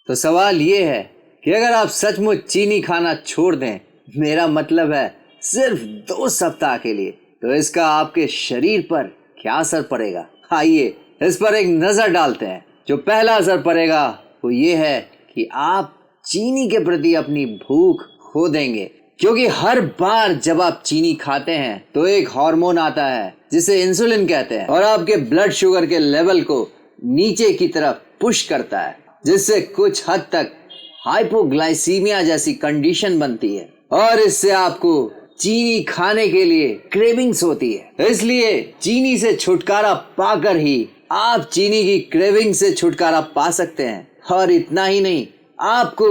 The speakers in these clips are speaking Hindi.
तो सवाल ये है कि अगर आप सचमुच चीनी खाना छोड़ दें, मेरा मतलब है सिर्फ 2 सप्ताह के लिए, तो इसका आपके शरीर पर क्या असर पड़ेगा? आइए इस पर एक नजर डालते हैं। जो पहला असर पड़ेगा वो ये है कि आप चीनी के प्रति अपनी भूख खो देंगे, क्योंकि हर बार जब आप चीनी खाते हैं तो एक हार्मोन आता है जिसे इंसुलिन कहते हैं और आपके ब्लड शुगर के लेवल को नीचे की तरफ पुश करता है, जिससे कुछ हद तक हाइपोग्लाइसीमिया जैसी कंडीशन बनती है और इससे आपको चीनी खाने के लिए क्रेविंग्स होती है। इसलिए चीनी से छुटकारा पाकर ही आप चीनी की क्रेविंग से छुटकारा पा सकते हैं। और इतना ही नहीं, आपको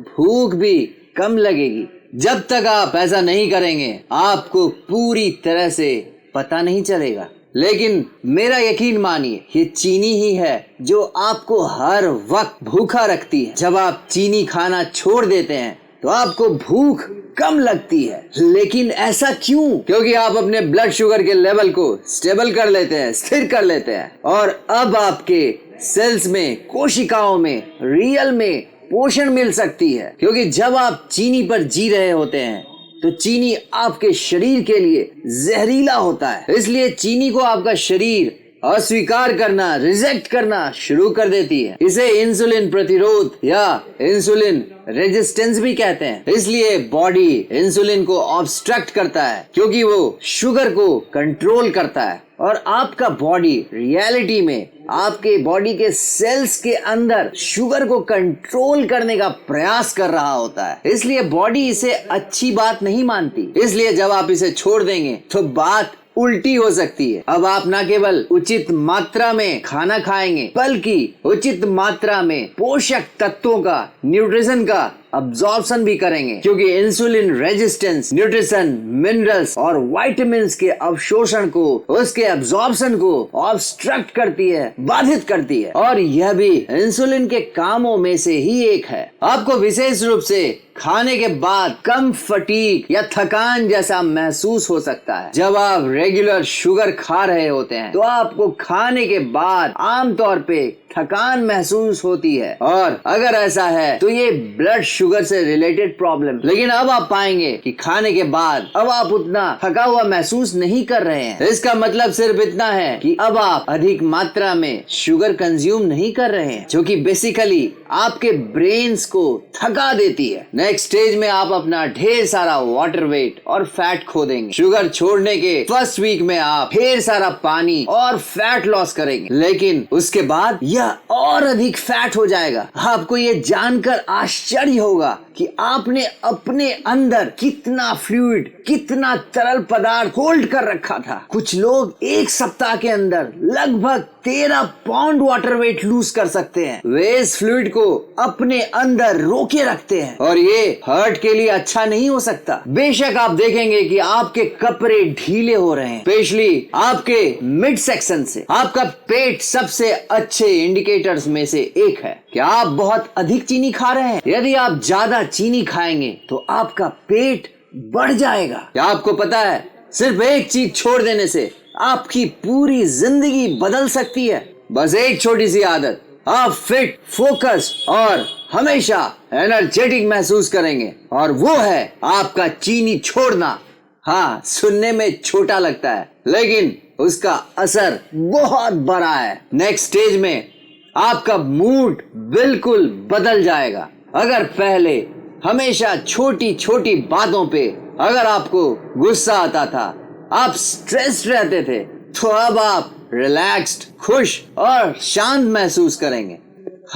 भूख भी कम लगेगी। जब तक आप ऐसा नहीं करेंगे आपको पूरी तरह से पता नहीं चलेगा। लेकिन मेरा यकीन मानिए, ये चीनी ही है जो आपको हर वक्त भूखा रखती है। जब आप चीनी खाना छोड़ देते हैं तो आपको भूख कम लगती है। लेकिन ऐसा क्यों? क्योंकि आप अपने ब्लड शुगर के लेवल को स्टेबल कर लेते हैं, स्थिर कर लेते हैं, और अब आपके सेल्स में, कोशिकाओं में रियल में पोषण मिल सकती है। क्योंकि जब आप चीनी पर जी रहे होते हैं तो चीनी आपके शरीर के लिए जहरीला होता है। इसलिए चीनी को आपका शरीर अस्वीकार करना, रिजेक्ट करना शुरू कर देती है। इसे इंसुलिन प्रतिरोध या इंसुलिन रेजिस्टेंस भी कहते हैं। इसलिए बॉडी इंसुलिन को ऑब्स्ट्रक्ट करता है, क्योंकि वो शुगर को कंट्रोल करता है और आपका बॉडी रियलिटी में आपके बॉडी के सेल्स के अंदर शुगर को कंट्रोल करने का प्रयास कर रहा होता है। इसलिए बॉडी इसे अच्छी बात नहीं मानती। इसलिए जब आप इसे छोड़ देंगे तो बात उल्टी हो सकती है। अब आप न केवल उचित मात्रा में खाना खाएंगे, बल्कि उचित मात्रा में पोषक तत्वों का, न्यूट्रिशन का अब्जॉर्प्शन भी करेंगे, क्योंकि इंसुलिन रेजिस्टेंस न्यूट्रिशन, मिनरल्स और विटामिन्स के अवशोषण को, उसके अब्जॉर्प्शन को ऑब्स्ट्रक्ट करती है, बाधित करती है। और यह भी इंसुलिन के कामों में से ही एक है। आपको विशेष रूप से खाने के बाद कम फटीग या थकान जैसा महसूस हो सकता है। जब आप रेगुलर शुगर खा रहे होते हैं तो आपको खाने के बाद आमतौर पे थकान महसूस होती है, और अगर ऐसा है तो ये ब्लड शुगर से रिलेटेड प्रॉब्लम। लेकिन अब आप पाएंगे कि खाने के बाद अब आप उतना थका हुआ महसूस नहीं कर रहे हैं। इसका मतलब सिर्फ इतना है कि अब आप अधिक मात्रा में शुगर कंज्यूम नहीं कर रहे हैं, जो कि बेसिकली आपके ब्रेन्स को थका देती है। नेक्स्ट स्टेज में आप अपना ढेर सारा वाटर वेट और फैट खो देंगे। शुगर छोड़ने के फर्स्ट वीक में आप ढेर सारा पानी और फैट लॉस करेंगे, लेकिन उसके बाद यह और अधिक फैट हो जाएगा। आपको ये जानकर आश्चर्य होगा कि आपने अपने अंदर कितना फ्लूइड, कितना तरल पदार्थ होल्ड कर रखा था। कुछ लोग 1 सप्ताह के अंदर लगभग 13 पाउंड वाटर वेट लूज कर सकते हैं। वे इस फ्लूइड को अपने अंदर रोके रखते हैं और ये हार्ट के लिए अच्छा नहीं हो सकता। बेशक आप देखेंगे कि आपके कपड़े ढीले हो रहे हैं, स्पेशली आपके मिड सेक्शन से। आपका पेट सबसे अच्छे इंडिकेटर्स में से एक है। क्या आप बहुत अधिक चीनी खा रहे हैं? यदि आप ज्यादा चीनी खाएंगे तो आपका पेट बढ़ जाएगा। क्या आपको पता है, सिर्फ एक चीज छोड़ देने से आपकी पूरी जिंदगी बदल सकती है। बस एक छोटी सी आदत, आप फिट, फोकस्ड और हमेशा एनर्जेटिक महसूस करेंगे, और वो है आपका चीनी छोड़ना। हाँ, सुनने में छोटा लगता है, लेकिन उसका असर बहुत बड़ा है। नेक्स्ट स्टेज में आपका मूड बिल्कुल बदल जाएगा। अगर पहले हमेशा छोटी छोटी बातों पे अगर आपको गुस्सा आता था, आप स्ट्रेस्ड रहते थे, तो अब आप रिलैक्स्ड, खुश और शांत महसूस करेंगे।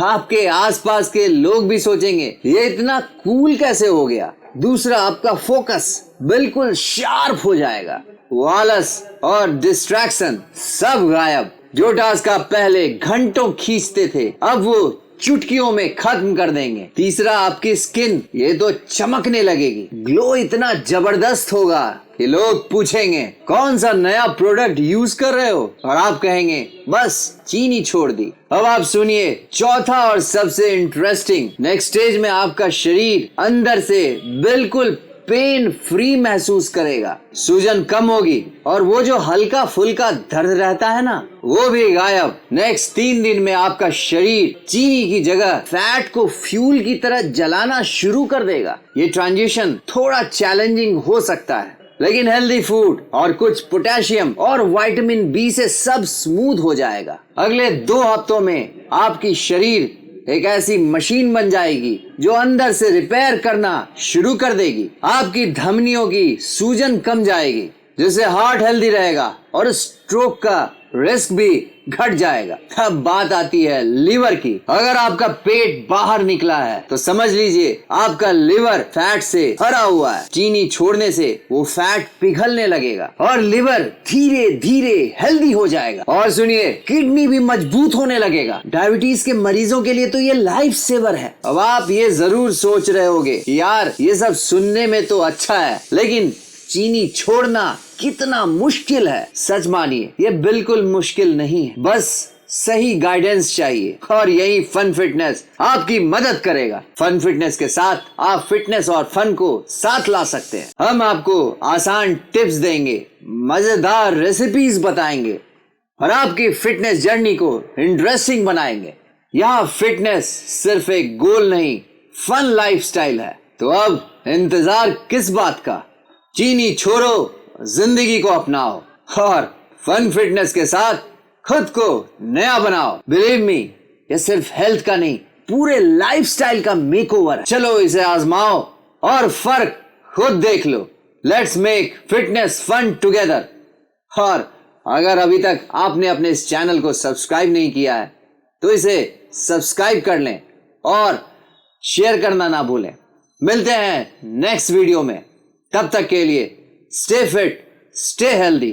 आपके आसपास के लोग भी सोचेंगे ये इतना कूल कैसे हो गया। दूसरा, आपका फोकस बिल्कुल शार्प हो जाएगा। आलस और डिस्ट्रैक्शन सब गायब। जो टास्क आप पहले घंटों खींचते थे, अब वो चुटकियों में खत्म कर देंगे। तीसरा, आपकी स्किन ये तो चमकने लगेगी। ग्लो इतना जबरदस्त होगा कि लोग पूछेंगे कौन सा नया प्रोडक्ट यूज कर रहे हो, और आप कहेंगे बस चीनी छोड़ दी। अब आप सुनिए चौथा और सबसे इंटरेस्टिंग, नेक्स्ट स्टेज में आपका शरीर अंदर से बिल्कुल पेन फ्री महसूस करेगा, सूजन कम होगी और वो जो हल्का फुल्का दर्द रहता है ना वो भी गायब। नेक्स्ट 3 दिन में आपका शरीर चीनी की जगह फैट को फ्यूल की तरह जलाना शुरू कर देगा। ये ट्रांजिशन थोड़ा चैलेंजिंग हो सकता है, लेकिन हेल्दी फूड और कुछ पोटेशियम और विटामिन बी से सब स्मूथ हो जाएगा। अगले 2 हफ्तों में आपकी शरीर एक ऐसी मशीन बन जाएगी जो अंदर से रिपेयर करना शुरू कर देगी। आपकी धमनियों की सूजन कम जाएगी, जिससे हार्ट हेल्दी रहेगा और स्ट्रोक का रिस्क भी घट जाएगा। अब बात आती है लिवर की। अगर आपका पेट बाहर निकला है तो समझ लीजिए आपका लिवर फैट से भरा हुआ है। चीनी छोड़ने से वो फैट पिघलने लगेगा और लिवर धीरे धीरे हेल्दी हो जाएगा। और सुनिए, किडनी भी मजबूत होने लगेगा। डायबिटीज के मरीजों के लिए तो ये लाइफ सेवर है। अब आप ये जरूर सोच रहे होगे यार ये सब सुनने में तो अच्छा है, लेकिन चीनी छोड़ना कितना मुश्किल है। सच मानिए ये बिल्कुल मुश्किल नहीं है, बस सही गाइडेंस चाहिए और यही फन फिटनेस आपकी मदद करेगा। फन फिटनेस के साथ आप फिटनेस और फन को साथ ला सकते हैं। हम आपको आसान टिप्स देंगे, मजेदार रेसिपीज बताएंगे और आपकी फिटनेस जर्नी को इंटरेस्टिंग बनाएंगे। यहाँ फिटनेस सिर्फ एक गोल नहीं, फन लाइफस्टाइल है। तो अब इंतजार किस बात का? चीनी छोड़ो, जिंदगी को अपनाओ और फन फिटनेस के साथ खुद को नया बनाओ। बिलीव मी, ये सिर्फ हेल्थ का नहीं, पूरे लाइफस्टाइल का मेकओवर है। चलो इसे आजमाओ और फर्क खुद देख लो। Let's make fitness fun together. और अगर अभी तक आपने अपने इस चैनल को सब्सक्राइब नहीं किया है तो इसे सब्सक्राइब कर लें और शेयर करना ना भूलें। मिलते हैं नेक्स्ट वीडियो में, तब तक के लिए स्टे फिट, स्टे हेल्दी।